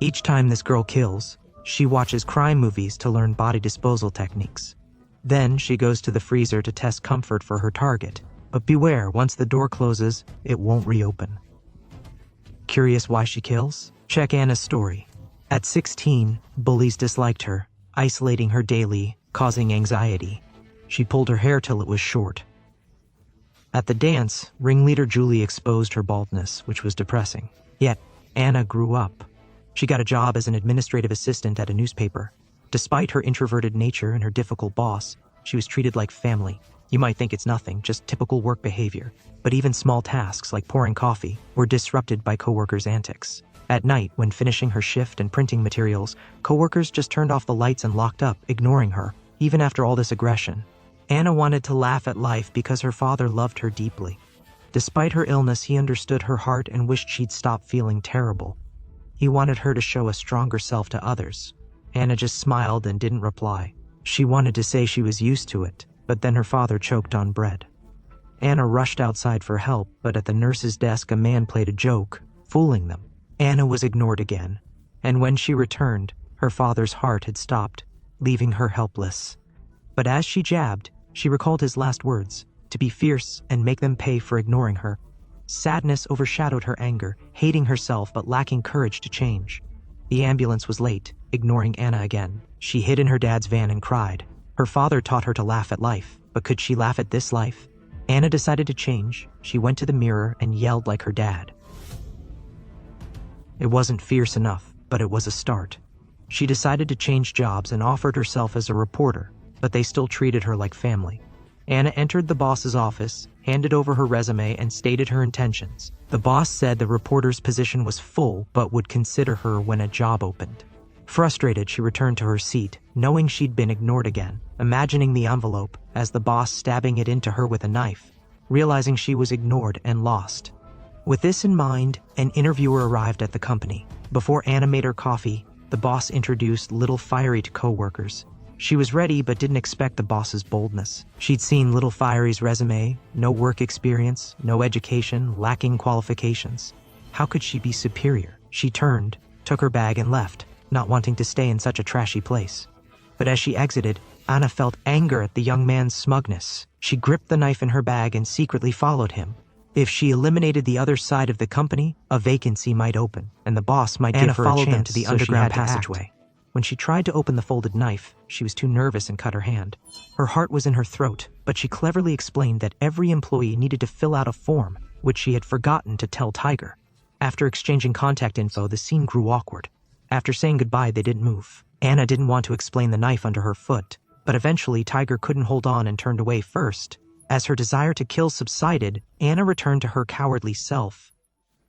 Each time this girl kills, she watches crime movies to learn body disposal techniques. Then she goes to the freezer to test comfort for her target. But beware, once the door closes, it won't reopen. Curious why she kills? Check Anna's story. At 16, bullies disliked her, isolating her daily, causing anxiety. She pulled her hair till it was short. At the dance, ringleader Julie exposed her baldness, which was depressing. Yet, Anna grew up. She got a job as an administrative assistant at a newspaper. Despite her introverted nature and her difficult boss, she was treated like family. You might think it's nothing, just typical work behavior. But even small tasks like pouring coffee were disrupted by coworkers' antics. At night, when finishing her shift and printing materials, coworkers just turned off the lights and locked up, ignoring her, even after all this aggression. Anna wanted to laugh at life because her father loved her deeply. Despite her illness, he understood her heart and wished she'd stop feeling terrible. He wanted her to show a stronger self to others. Anna just smiled and didn't reply. She wanted to say she was used to it, but then her father choked on bread. Anna rushed outside for help, but at the nurse's desk a man played a joke, fooling them. Anna was ignored again, and when she returned, her father's heart had stopped, leaving her helpless. But as she jabbed, she recalled his last words, to be fierce and make them pay for ignoring her. Sadness overshadowed her anger, hating herself but lacking courage to change. The ambulance was late, ignoring Anna again. She hid in her dad's van and cried. Her father taught her to laugh at life, but could she laugh at this life? Anna decided to change. She went to the mirror and yelled like her dad. It wasn't fierce enough, but it was a start. She decided to change jobs and offered herself as a reporter, but they still treated her like family. Anna entered the boss's office, handed over her resume, and stated her intentions. The boss said the reporter's position was full, but would consider her when a job opened. Frustrated, she returned to her seat, knowing she'd been ignored again, imagining the envelope as the boss stabbing it into her with a knife, realizing she was ignored and lost. With this in mind, an interviewer arrived at the company. Before Anna made her coffee, the boss introduced Little Fiery to coworkers. She was ready but didn't expect the boss's boldness. She'd seen Little Fiery's resume, no work experience, no education, lacking qualifications. How could she be superior? She turned, took her bag and left, not wanting to stay in such a trashy place. But as she exited, Anna felt anger at the young man's smugness. She gripped the knife in her bag and secretly followed him. If she eliminated the other side of the company, a vacancy might open, and the boss might give her a chance, to the underground passageway. When she tried to open the folded knife, she was too nervous and cut her hand. Her heart was in her throat, but she cleverly explained that every employee needed to fill out a form, which she had forgotten to tell Tiger. After exchanging contact info, the scene grew awkward. After saying goodbye, they didn't move. Anna didn't want to explain the knife under her foot, but eventually Tiger couldn't hold on and turned away first. As her desire to kill subsided, Anna returned to her cowardly self.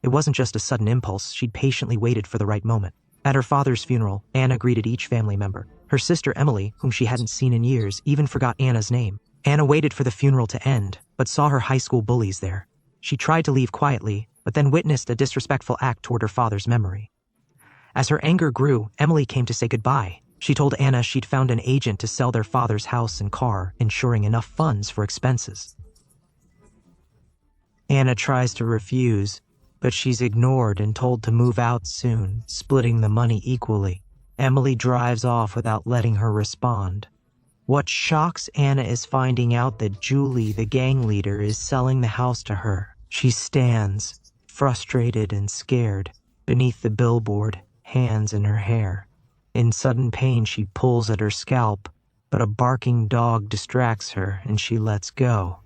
It wasn't just a sudden impulse, she'd patiently waited for the right moment. At her father's funeral, Anna greeted each family member. Her sister Emily, whom she hadn't seen in years, even forgot Anna's name. Anna waited for the funeral to end, but saw her high school bullies there. She tried to leave quietly, but then witnessed a disrespectful act toward her father's memory. As her anger grew, Emily came to say goodbye. She told Anna she'd found an agent to sell their father's house and car, ensuring enough funds for expenses. Anna tries to refuse, but she's ignored and told to move out soon, splitting the money equally. Emily drives off without letting her respond. What shocks Anna is finding out that Julie, the gang leader, is selling the house to her. She stands, frustrated and scared, beneath the billboard, hands in her hair. In sudden pain, she pulls at her scalp, but a barking dog distracts her and she lets go.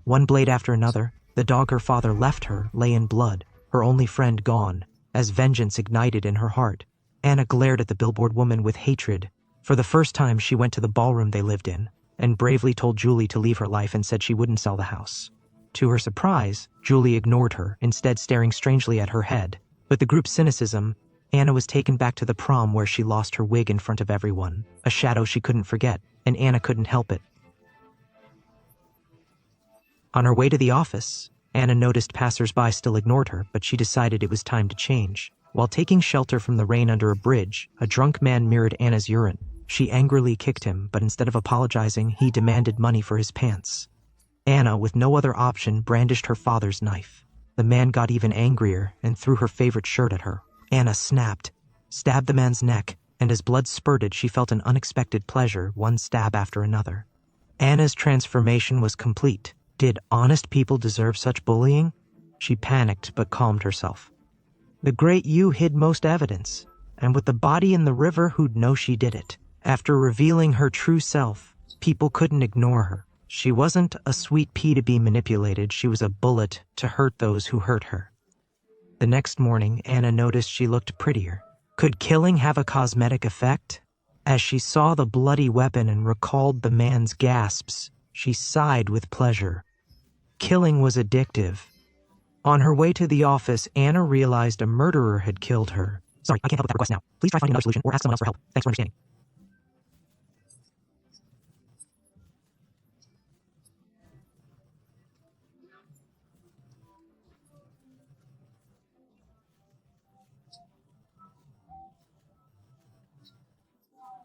One blade after another, the dog her father left her lay in blood, her only friend gone. As vengeance ignited in her heart, Anna glared at the billboard woman with hatred. For the first time, she went to the ballroom they lived in and bravely told Julie to leave her life and said she wouldn't sell the house. To her surprise, Julie ignored her, instead staring strangely at her head. With the group's cynicism, Anna was taken back to the prom where she lost her wig in front of everyone, a shadow she couldn't forget, and Anna couldn't help it. On her way to the office, Anna noticed passers-by still ignored her, but she decided it was time to change. While taking shelter from the rain under a bridge, a drunk man mirrored Anna's urine. She angrily kicked him, but instead of apologizing, he demanded money for his pants. Anna, with no other option, brandished her father's knife. The man got even angrier and threw her favorite shirt at her. Anna snapped. stabbed the man's neck, and as blood spurted, she felt an unexpected pleasure, one stab after another. Anna's transformation was complete. Did honest people deserve such bullying? She panicked but calmed herself. The great you hid most evidence, and with the body in the river, who'd know she did it? After revealing her true self, people couldn't ignore her. She wasn't a sweet pea to be manipulated, she was a bullet to hurt those who hurt her. The next morning, Anna noticed she looked prettier. Could killing have a cosmetic effect? As she saw the bloody weapon and recalled the man's gasps, she sighed with pleasure. Killing was addictive. On her way to the office, Anna realized a murderer had killed her. Sorry, I can't help with that request now. Please try finding another solution or ask someone else for help. Thanks for understanding.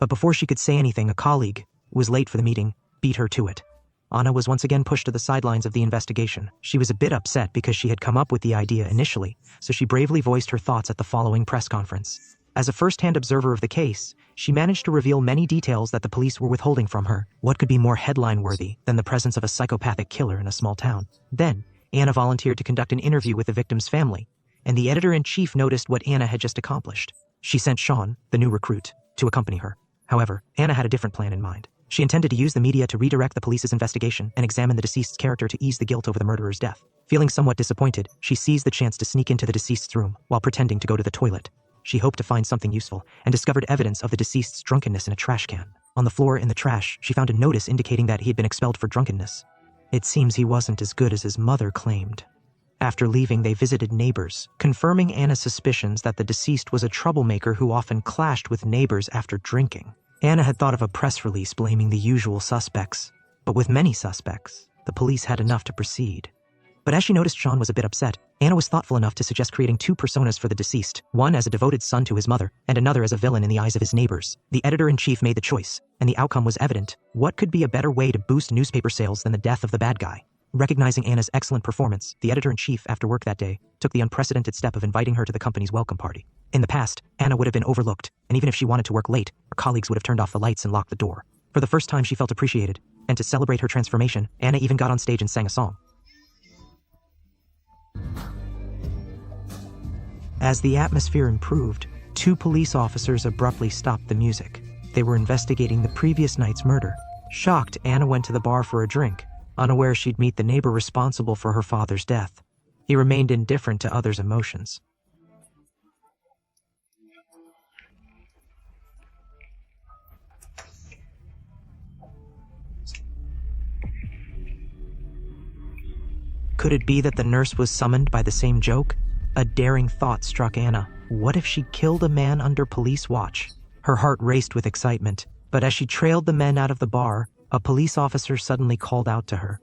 But before she could say anything, a colleague, who was late for the meeting, beat her to it. Anna was once again pushed to the sidelines of the investigation. She was a bit upset because she had come up with the idea initially, so she bravely voiced her thoughts at the following press conference. As a first-hand observer of the case, she managed to reveal many details that the police were withholding from her. What could be more headline-worthy than the presence of a psychopathic killer in a small town? Then, Anna volunteered to conduct an interview with the victim's family, and the editor-in-chief noticed what Anna had just accomplished. She sent Sean, the new recruit, to accompany her. However, Anna had a different plan in mind. She intended to use the media to redirect the police's investigation and examine the deceased's character to ease the guilt over the murderer's death. Feeling somewhat disappointed, she seized the chance to sneak into the deceased's room while pretending to go to the toilet. She hoped to find something useful and discovered evidence of the deceased's drunkenness in a trash can. On the floor in the trash, she found a notice indicating that he had been expelled for drunkenness. It seems he wasn't as good as his mother claimed. After leaving, they visited neighbors, confirming Anna's suspicions that the deceased was a troublemaker who often clashed with neighbors after drinking. Anna had thought of a press release blaming the usual suspects, but with many suspects, the police had enough to proceed. But as she noticed Sean was a bit upset, Anna was thoughtful enough to suggest creating two personas for the deceased, one as a devoted son to his mother, and another as a villain in the eyes of his neighbors. The editor-in-chief made the choice, and the outcome was evident. What could be a better way to boost newspaper sales than the death of the bad guy? Recognizing Anna's excellent performance, the editor-in-chief, after work that day, took the unprecedented step of inviting her to the company's welcome party. In the past, Anna would have been overlooked, and even if she wanted to work late, her colleagues would have turned off the lights and locked the door. For the first time, she felt appreciated, and to celebrate her transformation, Anna even got on stage and sang a song. As the atmosphere improved, two police officers abruptly stopped the music. They were investigating the previous night's murder. Shocked, Anna went to the bar for a drink, unaware she'd meet the neighbor responsible for her father's death. He remained indifferent to others' emotions. Could it be that the nurse was summoned by the same joke? A daring thought struck Anna. What if she killed a man under police watch? Her heart raced with excitement, but as she trailed the men out of the bar, a police officer suddenly called out to her.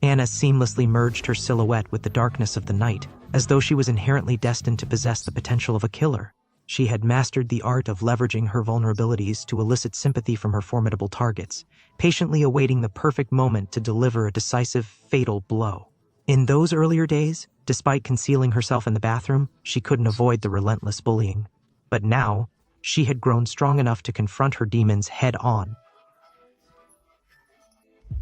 Anna seamlessly merged her silhouette with the darkness of the night, as though she was inherently destined to possess the potential of a killer. She had mastered the art of leveraging her vulnerabilities to elicit sympathy from her formidable targets, patiently awaiting the perfect moment to deliver a decisive, fatal blow. In those earlier days, despite concealing herself in the bathroom, she couldn't avoid the relentless bullying. But now, she had grown strong enough to confront her demons head-on.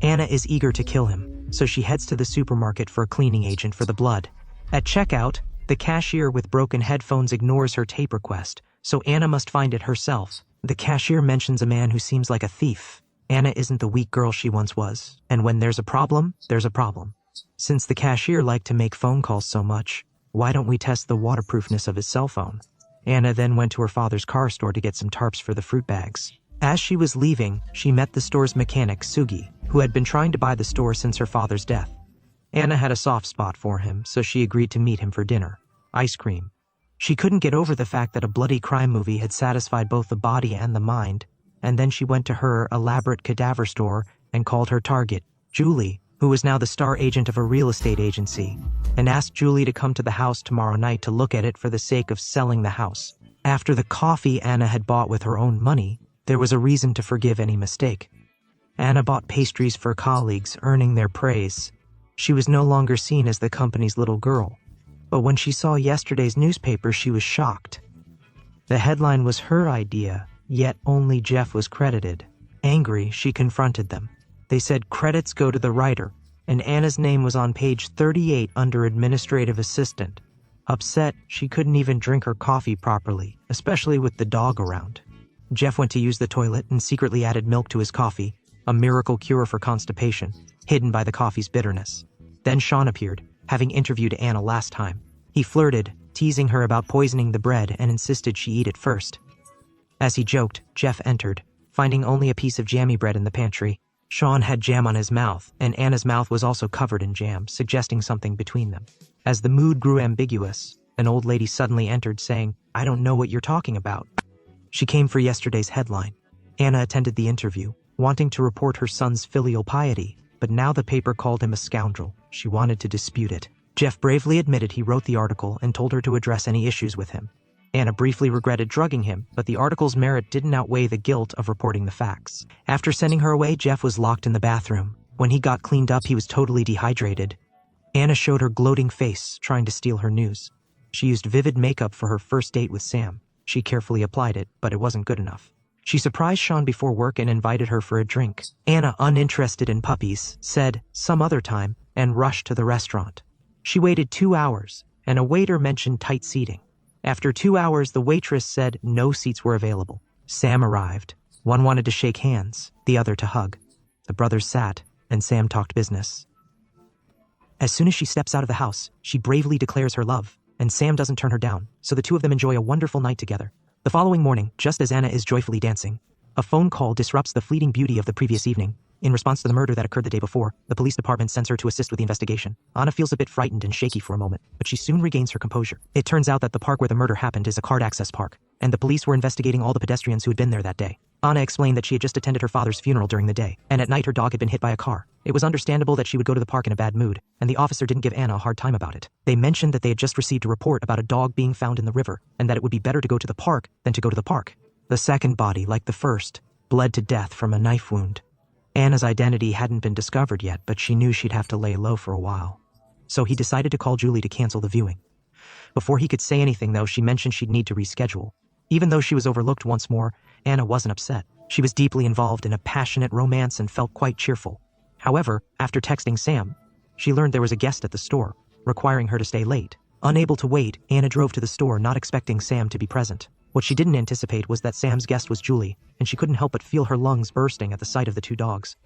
Anna is eager to kill him, so she heads to the supermarket for a cleaning agent for the blood. At checkout, the cashier with broken headphones ignores her tape request, so Anna must find it herself. The cashier mentions a man who seems like a thief. Anna isn't the weak girl she once was, and when there's a problem, there's a problem. Since the cashier liked to make phone calls so much, why don't we test the waterproofness of his cell phone? Anna then went to her father's car store to get some tarps for the fruit bags. As she was leaving, she met the store's mechanic, Sugi, who had been trying to buy the store since her father's death. Anna had a soft spot for him, so she agreed to meet him for dinner. Ice cream. She couldn't get over the fact that a bloody crime movie had satisfied both the body and the mind, and then she went to her elaborate cadaver store and called her target, Julie, who was now the star agent of a real estate agency, and asked Julie to come to the house tomorrow night to look at it for the sake of selling the house. After the coffee Anna had bought with her own money, there was a reason to forgive any mistake. Anna bought pastries for colleagues, earning their praise. She was no longer seen as the company's little girl. But when she saw yesterday's newspaper, she was shocked. The headline was her idea, yet only Jeff was credited. Angry, she confronted them. They said credits go to the writer, and Anna's name was on page 38 under administrative assistant. Upset, she couldn't even drink her coffee properly, especially with the dog around. Jeff went to use the toilet and secretly added milk to his coffee, a miracle cure for constipation, hidden by the coffee's bitterness. Then Sean appeared, having interviewed Anna last time. He flirted, teasing her about poisoning the bread and insisted she eat it first. As he joked, Jeff entered, finding only a piece of jammy bread in the pantry. Sean had jam on his mouth, and Anna's mouth was also covered in jam, suggesting something between them. As the mood grew ambiguous, an old lady suddenly entered saying, "I don't know what you're talking about." She came for yesterday's headline. Anna attended the interview, wanting to report her son's filial piety, but now the paper called him a scoundrel. She wanted to dispute it. Jeff bravely admitted he wrote the article and told her to address any issues with him. Anna briefly regretted drugging him, but the article's merit didn't outweigh the guilt of reporting the facts. After sending her away, Jeff was locked in the bathroom. When he got cleaned up, he was totally dehydrated. Anna showed her gloating face, trying to steal her news. She used vivid makeup for her first date with Sam. She carefully applied it, but it wasn't good enough. She surprised Sean before work and invited her for a drink. Anna, uninterested in puppies, said, "Some other time," and rushed to the restaurant. She waited 2 hours, and a waiter mentioned tight seating. After 2 hours, the waitress said no seats were available. Sam arrived. One wanted to shake hands, the other to hug. The brothers sat, and Sam talked business. As soon as she steps out of the house, she bravely declares her love, and Sam doesn't turn her down, so the two of them enjoy a wonderful night together. The following morning, just as Anna is joyfully dancing, a phone call disrupts the fleeting beauty of the previous evening. In response to the murder that occurred the day before, the police department sends her to assist with the investigation. Anna feels a bit frightened and shaky for a moment, but she soon regains her composure. It turns out that the park where the murder happened is a card access park, and the police were investigating all the pedestrians who had been there that day. Anna explained that she had just attended her father's funeral during the day, and at night her dog had been hit by a car. It was understandable that she would go to the park in a bad mood, and the officer didn't give Anna a hard time about it. They mentioned that they had just received a report about a dog being found in the river, and that it would be better to go to the park than to go to the park. The second body, like the first, bled to death from a knife wound. Anna's identity hadn't been discovered yet, but she knew she'd have to lay low for a while. So he decided to call Julie to cancel the viewing. Before he could say anything, though, she mentioned she'd need to reschedule. Even though she was overlooked once more, Anna wasn't upset. She was deeply involved in a passionate romance and felt quite cheerful. However, after texting Sam, she learned there was a guest at the store, requiring her to stay late. Unable to wait, Anna drove to the store, not expecting Sam to be present. What she didn't anticipate was that Sam's guest was Julie, and she couldn't help but feel her lungs bursting at the sight of the two dogs.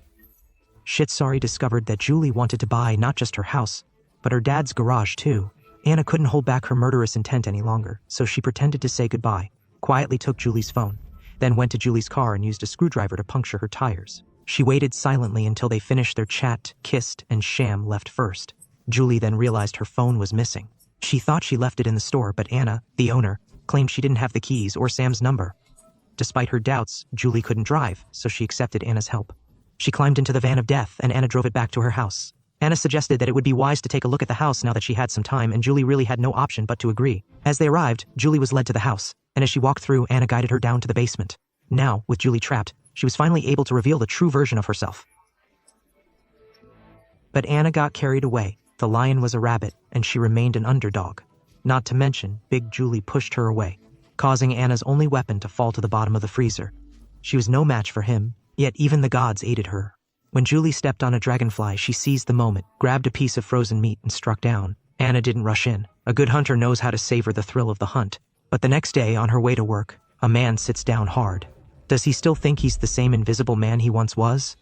Shitsari discovered that Julie wanted to buy not just her house, but her dad's garage too. Anna couldn't hold back her murderous intent any longer, so she pretended to say goodbye, quietly took Julie's phone, then went to Julie's car and used a screwdriver to puncture her tires. She waited silently until they finished their chat, kissed, and Sham left first. Julie then realized her phone was missing. She thought she left it in the store, but Anna, the owner, claimed she didn't have the keys or Sam's number. Despite her doubts, Julie couldn't drive, so she accepted Anna's help. She climbed into the van of death, and Anna drove it back to her house. Anna suggested that it would be wise to take a look at the house now that she had some time, and Julie really had no option but to agree. As they arrived, Julie was led to the house, and as she walked through, Anna guided her down to the basement. Now, with Julie trapped, she was finally able to reveal the true version of herself. But Anna got carried away. The lion was a rabbit, and she remained an underdog. Not to mention, Big Julie pushed her away, causing Anna's only weapon to fall to the bottom of the freezer. She was no match for him, yet even the gods aided her. When Julie stepped on a dragonfly, she seized the moment, grabbed a piece of frozen meat, and struck down. Anna didn't rush in. A good hunter knows how to savor the thrill of the hunt. But the next day, on her way to work, a man sits down hard. Does he still think he's the same invisible man he once was?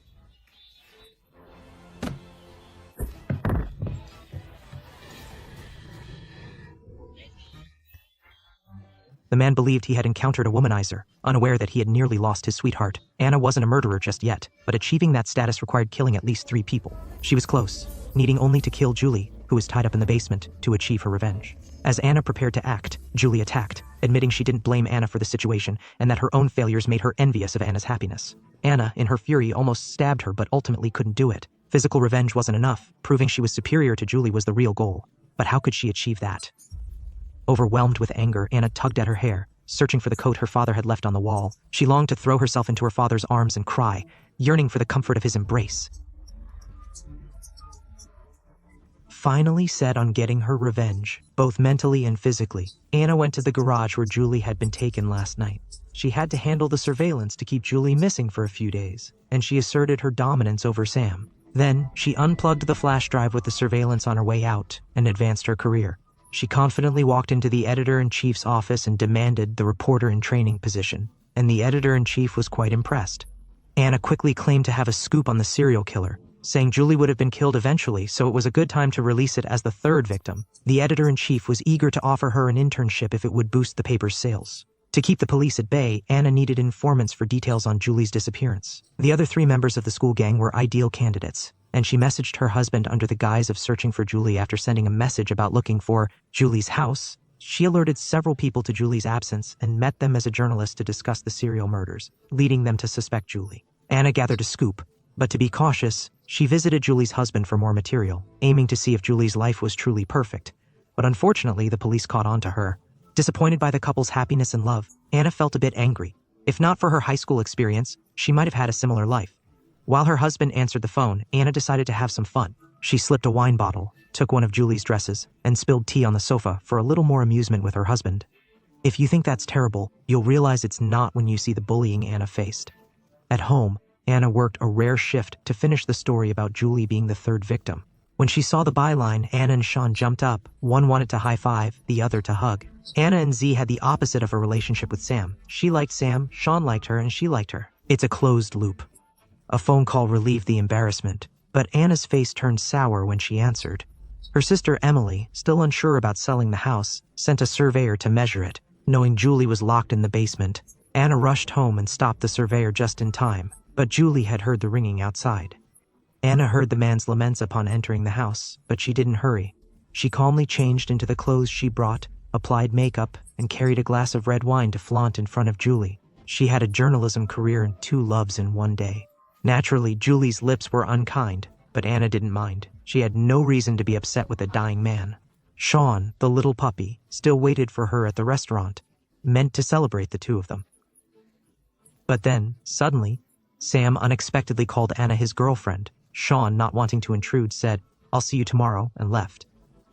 The man believed he had encountered a womanizer, unaware that he had nearly lost his sweetheart. Anna wasn't a murderer just yet, but achieving that status required killing at least 3 people. She was close, needing only to kill Julie, who was tied up in the basement, to achieve her revenge. As Anna prepared to act, Julie attacked, admitting she didn't blame Anna for the situation and that her own failures made her envious of Anna's happiness. Anna, in her fury, almost stabbed her but ultimately couldn't do it. Physical revenge wasn't enough. Proving she was superior to Julie was the real goal. But how could she achieve that? Overwhelmed with anger, Anna tugged at her hair, searching for the coat her father had left on the wall. She longed to throw herself into her father's arms and cry, yearning for the comfort of his embrace. Finally set on getting her revenge, both mentally and physically, Anna went to the garage where Julie had been taken last night. She had to handle the surveillance to keep Julie missing for a few days, and she asserted her dominance over Sam. Then, she unplugged the flash drive with the surveillance on her way out and advanced her career. She confidently walked into the editor-in-chief's office and demanded the reporter-in-training position, and the editor-in-chief was quite impressed. Anna quickly claimed to have a scoop on the serial killer, saying Julie would have been killed eventually, so it was a good time to release it as the third victim. The editor-in-chief was eager to offer her an internship if it would boost the paper's sales. To keep the police at bay, Anna needed informants for details on Julie's disappearance. The other 3 members of the school gang were ideal candidates, and she messaged her husband under the guise of searching for Julie after sending a message about looking for Julie's house. She alerted several people to Julie's absence and met them as a journalist to discuss the serial murders, leading them to suspect Julie. Anna gathered a scoop, but to be cautious, she visited Julie's husband for more material, aiming to see if Julie's life was truly perfect. But unfortunately, the police caught on to her. Disappointed by the couple's happiness and love, Anna felt a bit angry. If not for her high school experience, she might have had a similar life. While her husband answered the phone, Anna decided to have some fun. She slipped a wine bottle, took one of Julie's dresses, and spilled tea on the sofa for a little more amusement with her husband. If you think that's terrible, you'll realize it's not when you see the bullying Anna faced. At home, Anna worked a rare shift to finish the story about Julie being the third victim. When she saw the byline, Anna and Sean jumped up. One wanted to high-five, the other to hug. Anna and Z had the opposite of a relationship with Sam. She liked Sam, Sean liked her, and she liked her. It's a closed loop. A phone call relieved the embarrassment, but Anna's face turned sour when she answered. Her sister Emily, still unsure about selling the house, sent a surveyor to measure it. Knowing Julie was locked in the basement, Anna rushed home and stopped the surveyor just in time. But Julie had heard the ringing outside. Anna heard the man's laments upon entering the house, but she didn't hurry. She calmly changed into the clothes she brought, applied makeup, and carried a glass of red wine to flaunt in front of Julie. She had a journalism career and 2 loves in one day. Naturally, Julie's lips were unkind, but Anna didn't mind. She had no reason to be upset with a dying man. Sean, the little puppy, still waited for her at the restaurant, meant to celebrate the 2 of them. But then, suddenly, Sam unexpectedly called Anna his girlfriend. Sean, not wanting to intrude, said, "I'll see you tomorrow," and left.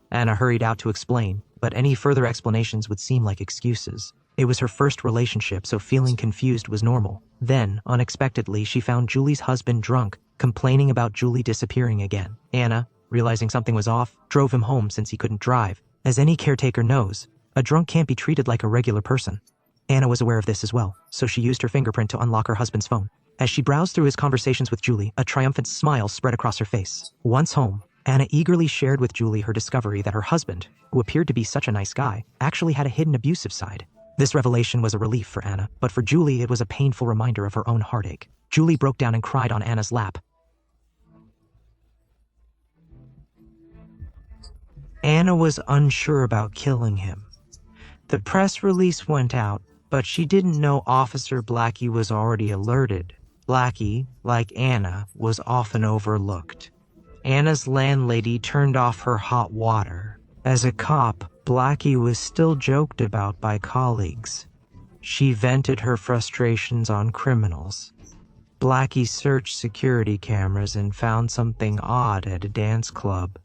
Anna hurried out to explain, but any further explanations would seem like excuses. It was her first relationship, so feeling confused was normal. Then, unexpectedly, she found Julie's husband drunk, complaining about Julie disappearing again. Anna, realizing something was off, drove him home since he couldn't drive. As any caretaker knows, a drunk can't be treated like a regular person. Anna was aware of this as well, so she used her fingerprint to unlock her husband's phone. As she browsed through his conversations with Julie, a triumphant smile spread across her face. Once home, Anna eagerly shared with Julie her discovery that her husband, who appeared to be such a nice guy, actually had a hidden abusive side. This revelation was a relief for Anna, but for Julie it was a painful reminder of her own heartache. Julie broke down and cried on Anna's lap. Anna was unsure about killing him. The press release went out, but she didn't know Officer Blackie was already alerted. Blackie, like Anna, was often overlooked. Anna's landlady turned off her hot water. As a cop, Blackie was still joked about by colleagues. She vented her frustrations on criminals. Blackie searched security cameras and found something odd at a dance club.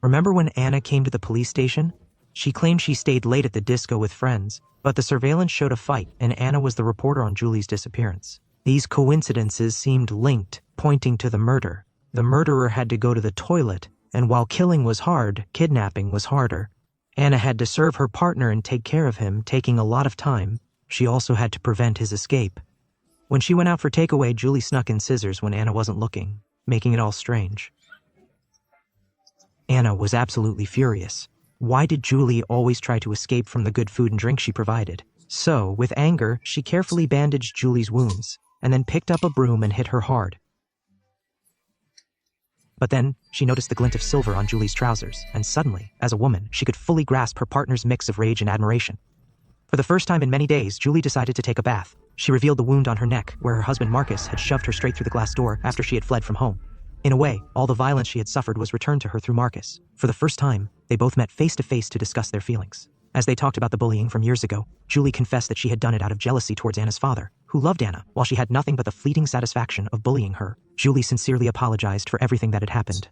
Remember when Anna came to the police station? She claimed she stayed late at the disco with friends, but the surveillance showed a fight, and Anna was the reporter on Julie's disappearance. These coincidences seemed linked, pointing to the murder. The murderer had to go to the toilet, and while killing was hard, kidnapping was harder. Anna had to serve her partner and take care of him, taking a lot of time. She also had to prevent his escape. When she went out for takeaway, Julie snuck in scissors when Anna wasn't looking, making it all strange. Anna was absolutely furious. Why did Julie always try to escape from the good food and drink she provided? So, with anger, she carefully bandaged Julie's wounds, and then picked up a broom and hit her hard. But then, she noticed the glint of silver on Julie's trousers, and suddenly, as a woman, she could fully grasp her partner's mix of rage and admiration. For the first time in many days, Julie decided to take a bath. She revealed the wound on her neck, where her husband Marcus had shoved her straight through the glass door after she had fled from home. In a way, all the violence she had suffered was returned to her through Marcus. For the first time, they both met face to face to discuss their feelings. As they talked about the bullying from years ago, Julie confessed that she had done it out of jealousy towards Anna's father. who loved Anna while she had nothing but the fleeting satisfaction of bullying her. Julie sincerely apologized for everything that had happened.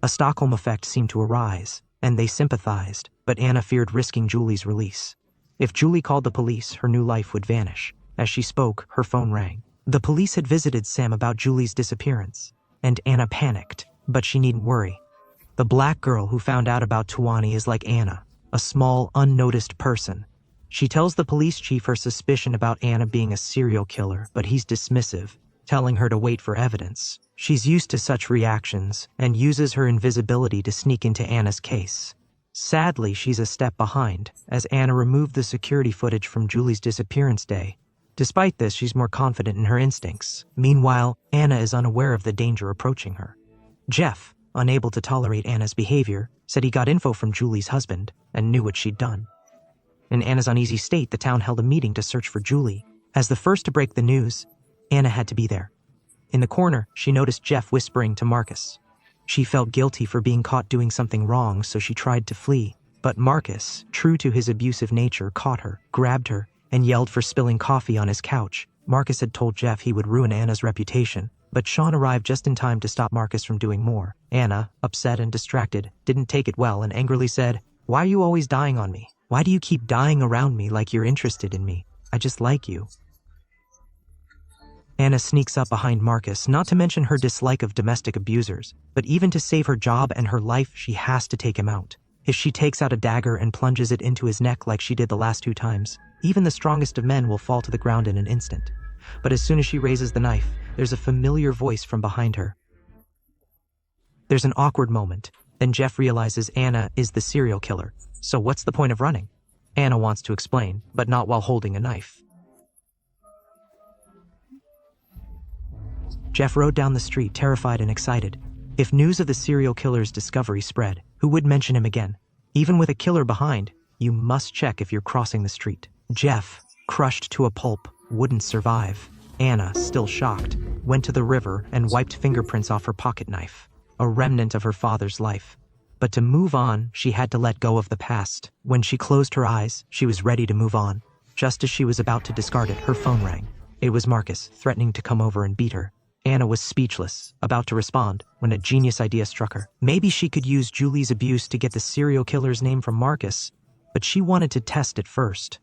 A Stockholm effect seemed to arise, and they sympathized, but Anna feared risking Julie's release. If Julie called the police, her new life would vanish. As she spoke, her phone rang. The police had visited Sam about Julie's disappearance, and Anna panicked, but she needn't worry. The black girl who found out about Tuani is like Anna, a small, unnoticed person. She tells the police chief her suspicion about Anna being a serial killer, but he's dismissive, telling her to wait for evidence. She's used to such reactions and uses her invisibility to sneak into Anna's case. Sadly, she's a step behind, as Anna removed the security footage from Julie's disappearance day. Despite this, she's more confident in her instincts. Meanwhile, Anna is unaware of the danger approaching her. Jeff, unable to tolerate Anna's behavior, said he got info from Julie's husband and knew what she'd done. In Anna's uneasy state, the town held a meeting to search for Julie. As the first to break the news, Anna had to be there. In the corner, she noticed Jeff whispering to Marcus. She felt guilty for being caught doing something wrong, so she tried to flee. But Marcus, true to his abusive nature, caught her, grabbed her, and yelled for spilling coffee on his couch. Marcus had told Jeff he would ruin Anna's reputation, but Sean arrived just in time to stop Marcus from doing more. Anna, upset and distracted, didn't take it well and angrily said, "Why are you always dying on me? Why do you keep dying around me like you're interested in me? I just like you." Anna sneaks up behind Marcus, not to mention her dislike of domestic abusers, but even to save her job and her life, she has to take him out. If she takes out a dagger and plunges it into his neck like she did the last 2 times, even the strongest of men will fall to the ground in an instant. But as soon as she raises the knife, there's a familiar voice from behind her. There's an awkward moment. Then Jeff realizes Anna is the serial killer. So what's the point of running? Anna wants to explain, but not while holding a knife. Jeff rode down the street, terrified and excited. If news of the serial killer's discovery spread, who would mention him again? Even with a killer behind, you must check if you're crossing the street. Jeff, crushed to a pulp, wouldn't survive. Anna, still shocked, went to the river and wiped fingerprints off her pocket knife, a remnant of her father's life. But to move on, she had to let go of the past. When she closed her eyes, she was ready to move on. Just as she was about to discard it, her phone rang. It was Marcus, threatening to come over and beat her. Anna was speechless, about to respond, when a genius idea struck her. Maybe she could use Julie's abuse to get the serial killer's name from Marcus, but she wanted to test it first.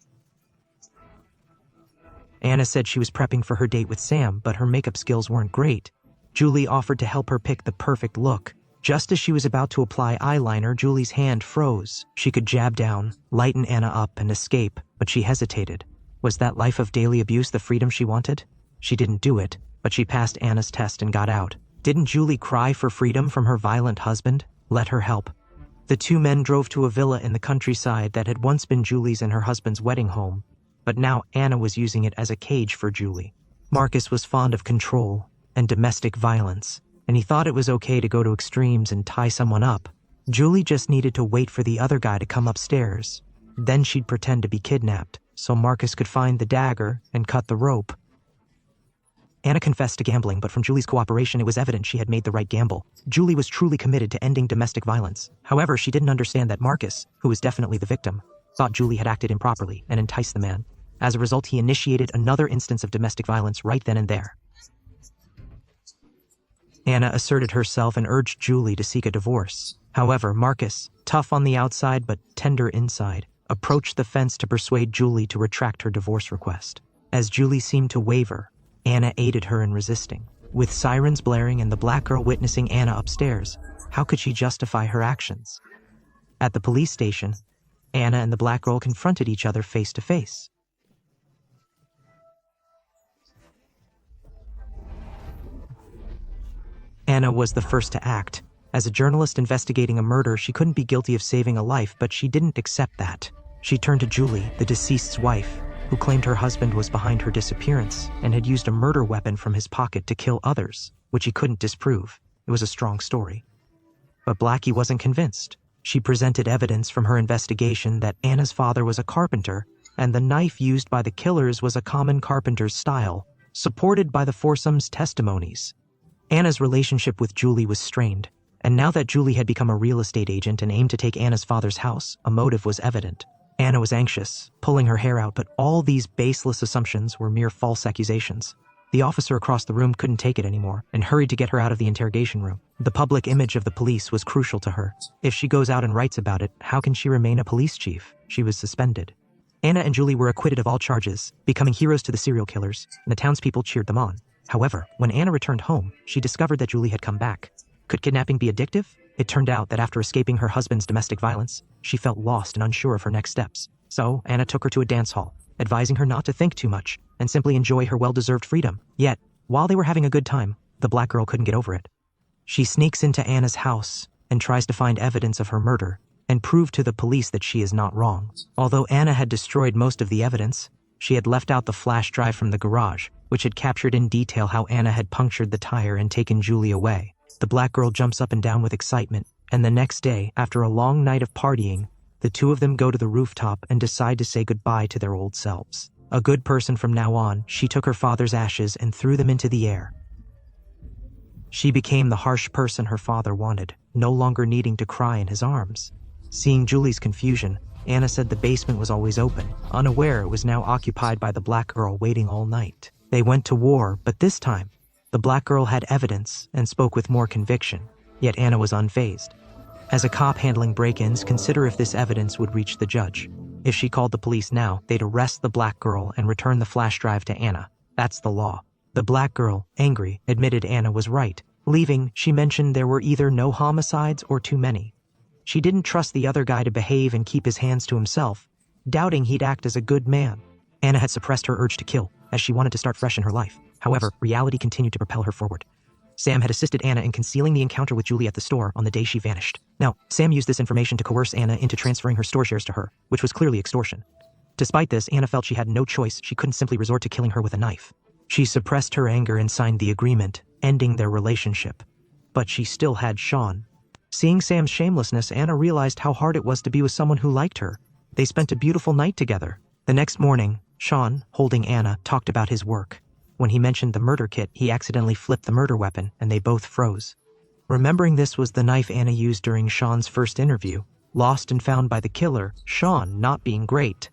Anna said she was prepping for her date with Sam, but her makeup skills weren't great. Julie offered to help her pick the perfect look. Just as she was about to apply eyeliner, Julie's hand froze. She could jab down, lighten Anna up, and escape, but she hesitated. Was that life of daily abuse the freedom she wanted? She didn't do it, but she passed Anna's test and got out. Didn't Julie cry for freedom from her violent husband? Let her help. The 2 men drove to a villa in the countryside that had once been Julie's and her husband's wedding home, but now Anna was using it as a cage for Julie. Marcus was fond of control and domestic violence, and he thought it was okay to go to extremes and tie someone up. Julie just needed to wait for the other guy to come upstairs. Then she'd pretend to be kidnapped, so Marcus could find the dagger and cut the rope. Anna confessed to gambling, but from Julie's cooperation, it was evident she had made the right gamble. Julie was truly committed to ending domestic violence. However, she didn't understand that Marcus, who was definitely the victim, thought Julie had acted improperly and enticed the man. As a result, he initiated another instance of domestic violence right then and there. Anna asserted herself and urged Julie to seek a divorce. However, Marcus, tough on the outside but tender inside, approached the fence to persuade Julie to retract her divorce request. As Julie seemed to waver, Anna aided her in resisting. With sirens blaring and the black girl witnessing Anna upstairs, how could she justify her actions? At the police station, Anna and the black girl confronted each other face to face. Anna was the first to act. As a journalist investigating a murder, she couldn't be guilty of saving a life, but she didn't accept that. She turned to Julie, the deceased's wife, who claimed her husband was behind her disappearance and had used a murder weapon from his pocket to kill others, which he couldn't disprove. It was a strong story. But Blackie wasn't convinced. She presented evidence from her investigation that Anna's father was a carpenter, and the knife used by the killers was a common carpenter's style, supported by the foursome's testimonies. Anna's relationship with Julie was strained, and now that Julie had become a real estate agent and aimed to take Anna's father's house, a motive was evident. Anna was anxious, pulling her hair out, but all these baseless assumptions were mere false accusations. The officer across the room couldn't take it anymore and hurried to get her out of the interrogation room. The public image of the police was crucial to her. If she goes out and writes about it, how can she remain a police chief? She was suspended. Anna and Julie were acquitted of all charges, becoming heroes to the serial killers, and the townspeople cheered them on. However, when Anna returned home, she discovered that Julie had come back. Could kidnapping be addictive? It turned out that after escaping her husband's domestic violence, she felt lost and unsure of her next steps. So, Anna took her to a dance hall, advising her not to think too much and simply enjoy her well-deserved freedom. Yet, while they were having a good time, the black girl couldn't get over it. She sneaks into Anna's house and tries to find evidence of her murder and prove to the police that she is not wrong. Although Anna had destroyed most of the evidence, she had left out the flash drive from the garage, which had captured in detail how Anna had punctured the tire and taken Julie away. The black girl jumps up and down with excitement, and the next day, after a long night of partying, the two of them go to the rooftop and decide to say goodbye to their old selves. A good person from now on, she took her father's ashes and threw them into the air. She became the harsh person her father wanted, no longer needing to cry in his arms. Seeing Julie's confusion, Anna said the basement was always open, unaware it was now occupied by the black girl waiting all night. They went to war, but this time, the black girl had evidence and spoke with more conviction, yet Anna was unfazed. As a cop handling break-ins, consider if this evidence would reach the judge. If she called the police now, they'd arrest the black girl and return the flash drive to Anna. That's the law. The black girl, angry, admitted Anna was right. Leaving, she mentioned there were either no homicides or too many. She didn't trust the other guy to behave and keep his hands to himself, doubting he'd act as a good man. Anna had suppressed her urge to kill, as she wanted to start fresh in her life. However, reality continued to propel her forward. Sam had assisted Anna in concealing the encounter with Julie at the store on the day she vanished. Now, Sam used this information to coerce Anna into transferring her store shares to her, which was clearly extortion. Despite this, Anna felt she had no choice. She couldn't simply resort to killing her with a knife. She suppressed her anger and signed the agreement, ending their relationship. But she still had Sean. Seeing Sam's shamelessness, Anna realized how hard it was to be with someone who liked her. They spent a beautiful night together. The next morning, Sean, holding Anna, talked about his work. When he mentioned the murder kit, he accidentally flipped the murder weapon, and they both froze. Remembering this was the knife Anna used during Sean's first interview, lost and found by the killer, Sean, not being great,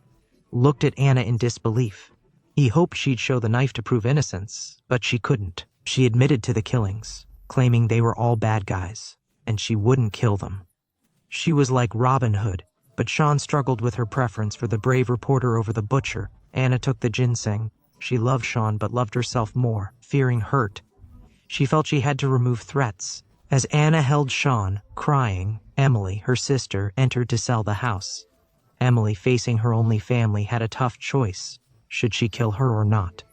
looked at Anna in disbelief. He hoped she'd show the knife to prove innocence, but she couldn't. She admitted to the killings, claiming they were all bad guys, and she wouldn't kill them. She was like Robin Hood, but Sean struggled with her preference for the brave reporter over the butcher. Anna took the ginseng. She loved Sean but loved herself more, fearing hurt. She felt she had to remove threats. As Anna held Sean, crying, Emily, her sister, entered to sell the house. Emily, facing her only family, had a tough choice. Should she kill her or not?